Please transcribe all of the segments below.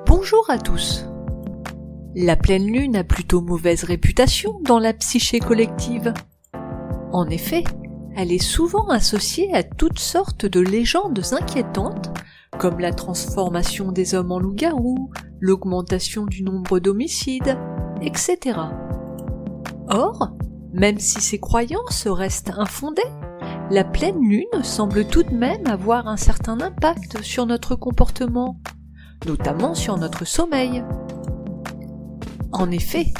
Bonjour à tous. La pleine lune a plutôt mauvaise réputation dans la psyché collective. En effet, elle est souvent associée à toutes sortes de légendes inquiétantes, comme la transformation des hommes en loups-garous, l'augmentation du nombre d'homicides, etc. Or, même si ces croyances restent infondées, la pleine lune semble tout de même avoir un certain impact sur notre comportement, notamment sur notre sommeil. En effet,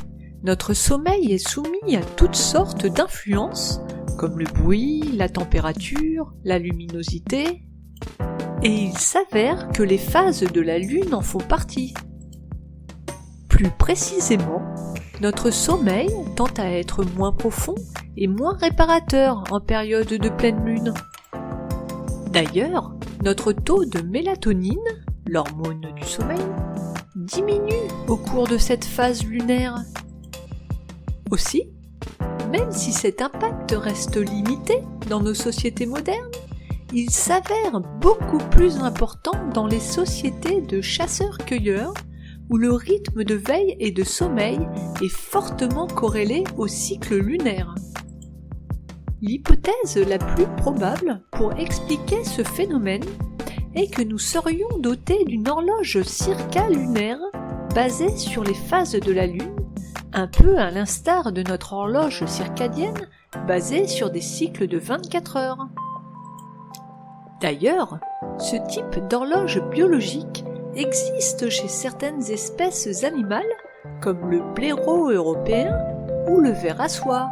notre sommeil est soumis à toutes sortes d'influences, comme le bruit, la température, la luminosité, et il s'avère que les phases de la lune en font partie. Plus précisément, notre sommeil tend à être moins profond et moins réparateur en période de pleine lune. D'ailleurs, notre taux de mélatonine, l'hormone du sommeil, diminue au cours de cette phase lunaire. Aussi, même si cet impact reste limité dans nos sociétés modernes, il s'avère beaucoup plus important dans les sociétés de chasseurs-cueilleurs où le rythme de veille et de sommeil est fortement corrélé au cycle lunaire. L'hypothèse la plus probable pour expliquer ce phénomène est que nous serions dotés d'une horloge circa-lunaire basée sur les phases de la Lune, un peu à l'instar de notre horloge circadienne basée sur des cycles de 24 heures. D'ailleurs, ce type d'horloge biologique existe chez certaines espèces animales comme le blaireau européen ou le ver à soie.